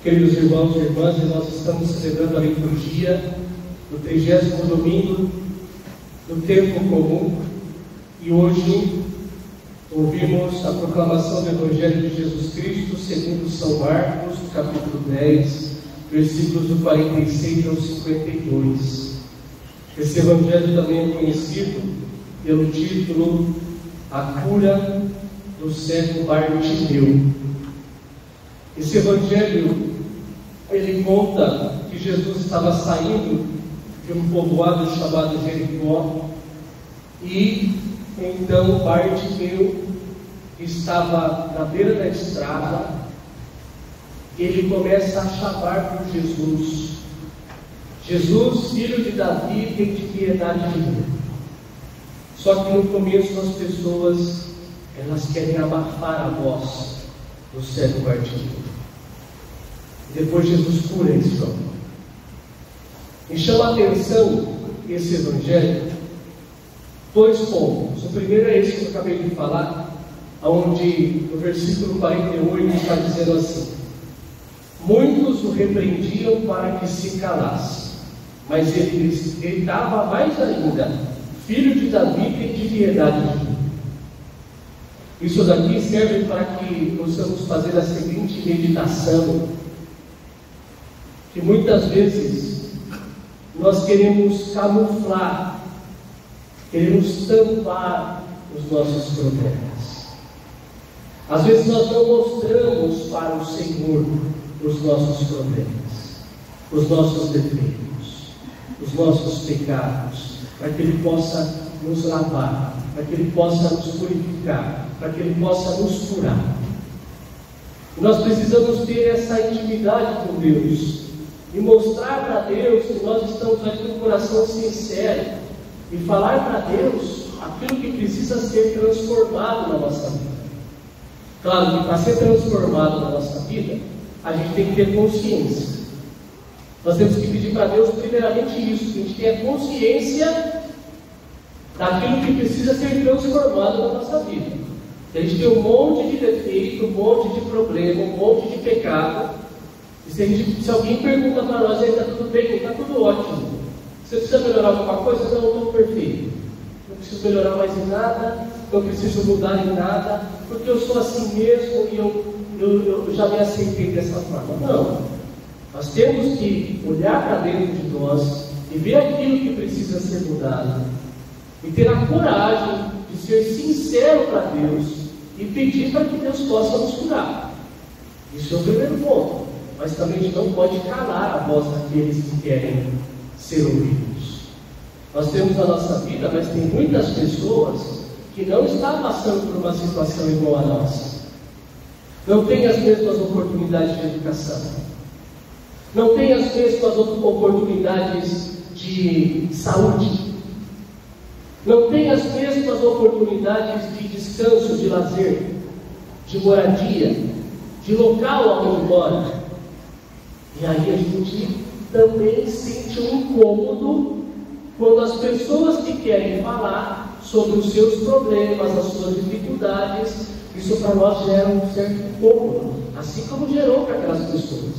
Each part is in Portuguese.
Queridos irmãos e irmãs, nós estamos celebrando a liturgia do 30º domingo do tempo comum e hoje ouvimos a proclamação do Evangelho de Jesus Cristo segundo São Marcos, capítulo 10, versículos do 46 ao 52. Esse Evangelho também é conhecido pelo título A Cura do Cego Bartimeu. Esse Evangelho, ele conta que Jesus estava saindo de um povoado chamado Jericó e então Bartimeu estava na beira da estrada. Ele começa a chamar por Jesus: Jesus, filho de Davi, tem de piedade de mim. Só que no começo as pessoas, elas querem abafar a voz do cego Bartimeu. Depois Jesus cura esse homem. E chama a atenção esse Evangelho dois pontos. O primeiro é esse que eu acabei de falar, onde no versículo 48 está dizendo assim: muitos o repreendiam para que se calasse, mas ele gritava mais ainda: filho de Davi, tem de piedade de mim. Isso daqui serve para que possamos fazer a seguinte meditação: que muitas vezes nós queremos camuflar, queremos tampar os nossos problemas. Às vezes nós não mostramos para o Senhor os nossos problemas, os nossos defeitos, os nossos pecados, para que Ele possa nos lavar, para que Ele possa nos purificar, para que Ele possa nos curar. E nós precisamos ter essa intimidade com Deus e mostrar para Deus que nós estamos aqui com o coração sincero e falar para Deus aquilo que precisa ser transformado na nossa vida. Claro que para ser transformado na nossa vida, a gente tem que ter consciência. Nós temos que pedir para Deus primeiramente isso, que a gente tenha consciência daquilo que precisa ser transformado na nossa vida. A gente tem um monte de defeito, um monte de problema, um monte de pecado. E se alguém pergunta para nós: está tudo bem? Está tudo ótimo. Você precisa melhorar alguma coisa? Não, eu estou perfeito. Não preciso melhorar mais em nada, não preciso mudar em nada, porque eu sou assim mesmo e eu já me aceitei dessa forma. Não. Nós temos que olhar para dentro de nós e ver aquilo que precisa ser mudado. E ter a coragem de ser sincero para Deus e pedir para que Deus possa nos curar. Isso é o primeiro ponto. Mas também a gente não pode calar a voz daqueles que querem ser ouvidos. Nós temos na nossa vida, mas tem muitas pessoas que não estão passando por uma situação igual a nossa. Não têm as mesmas oportunidades de educação. Não têm as mesmas oportunidades de saúde. Não têm as mesmas oportunidades de descanso, de lazer, de moradia, de local onde mora. E aí a gente também sente um incômodo quando as pessoas que querem falar sobre os seus problemas, as suas dificuldades, isso para nós gera um certo incômodo, assim como gerou para aquelas pessoas.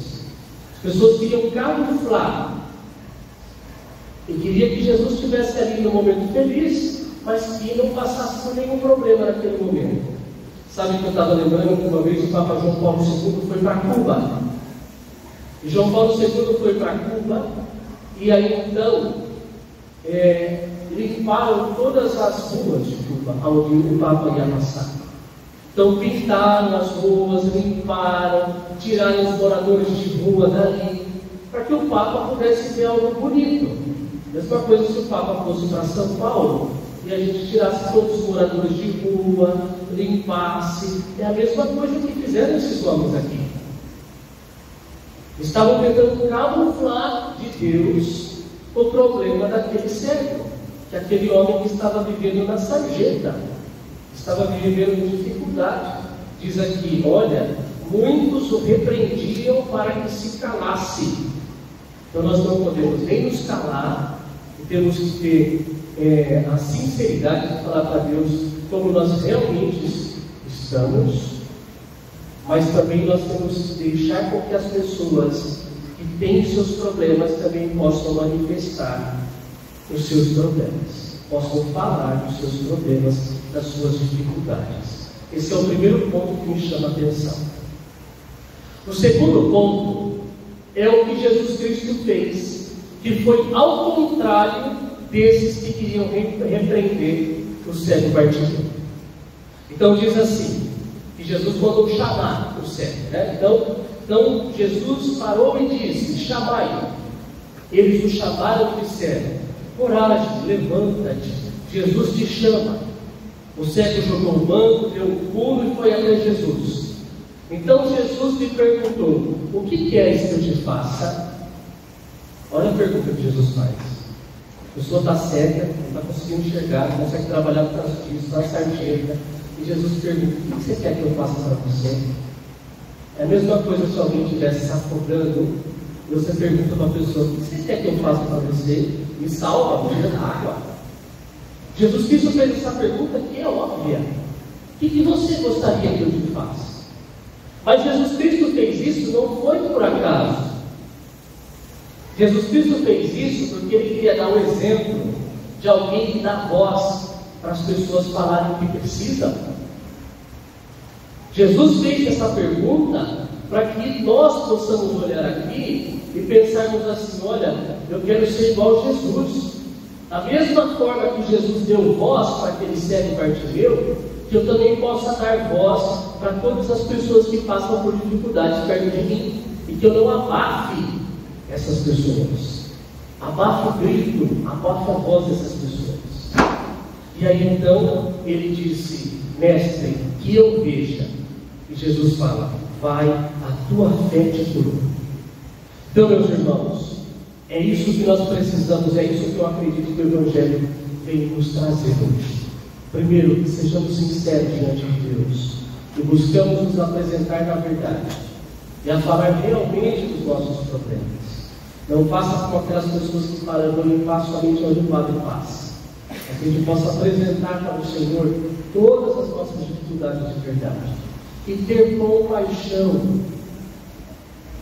As pessoas queriam camuflar e queria que Jesus estivesse ali no momento feliz, mas que não passasse por nenhum problema naquele momento. Sabe que eu estava lembrando que uma vez o Papa João Paulo II foi para Cuba. E João Paulo II foi para Cuba e aí então limparam todas as ruas de Cuba onde o Papa ia passar. Então pintaram as ruas, limparam, tiraram os moradores de rua dali, para que o Papa pudesse ver algo bonito. Mesma coisa se o Papa fosse para São Paulo e a gente tirasse todos os moradores de rua, limpasse. É a mesma coisa que fizeram esses homens aqui. Estavam tentando camuflar de Deus o problema daquele cego, que aquele homem que estava vivendo na sarjeta, estava vivendo dificuldade. Diz aqui: olha, muitos o repreendiam para que se calasse. Então nós não podemos nem nos calar, e temos que ter a sinceridade de falar para Deus como nós realmente estamos, mas também nós temos que deixar com que as pessoas que têm seus problemas também possam manifestar os seus problemas, possam falar dos seus problemas, das suas dificuldades. Esse é o primeiro ponto que me chama a atenção. O segundo ponto é o que Jesus Cristo fez, que foi ao contrário desses que queriam repreender o cego Bartimeu. Então diz assim, que Jesus mandou chamar o cego, né? Então Jesus parou e disse, chamai-o. Eles o chamaram e disseram, coragem, levanta-te, Jesus te chama. O cego jogou o manto, deu um pulo e foi até Jesus. Então Jesus lhe perguntou, o que queres que eu te faça? Olha a pergunta que Jesus faz. A pessoa está cega, não está conseguindo enxergar, não consegue trabalhar com as dias, está sarjeta. E Jesus pergunta, o que você quer que eu faça para você? É a mesma coisa se alguém estivesse se afogando, e você pergunta para a pessoa, o que você quer que eu faça para você? Me salva, me tira da água. Jesus Cristo fez essa pergunta que é óbvia. O que você gostaria que eu te faça? Mas Jesus Cristo fez isso não foi por acaso. Jesus Cristo fez isso porque Ele queria dar um exemplo de alguém que dá voz para as pessoas falarem o que precisam. Jesus fez essa pergunta para que nós possamos olhar aqui e pensarmos assim, olha, eu quero ser igual a Jesus. Da mesma forma que Jesus deu voz para aquele cego Bartimeu, que eu também possa dar voz para todas as pessoas que passam por dificuldades perto de mim, e que eu não abafe essas pessoas, abafe o grito, abafe a voz dessas pessoas. E aí então ele disse, mestre, que eu veja. E Jesus fala, vai, a tua fé te curou. Então, meus irmãos, é isso que nós precisamos, é isso que eu acredito que o Evangelho vem nos trazer hoje. Primeiro, que sejamos sinceros diante de Deus e buscamos nos apresentar na verdade e a falar realmente dos nossos problemas. Não faça como aquelas pessoas que falam, eu limpar somente onde o Padre passa. Que a gente possa apresentar para o Senhor todas as nossas dificuldades de verdade e ter compaixão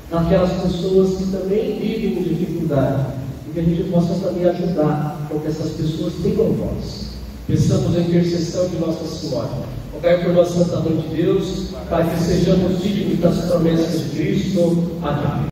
daquelas pessoas que também vivem em dificuldade e que a gente possa também ajudar com que essas pessoas tenham voz. Pensamos a intercessão de Nossa Senhora. Rogai por nossa Santa Mãe de Deus, para que sejamos dignos das promessas de Cristo. Amém.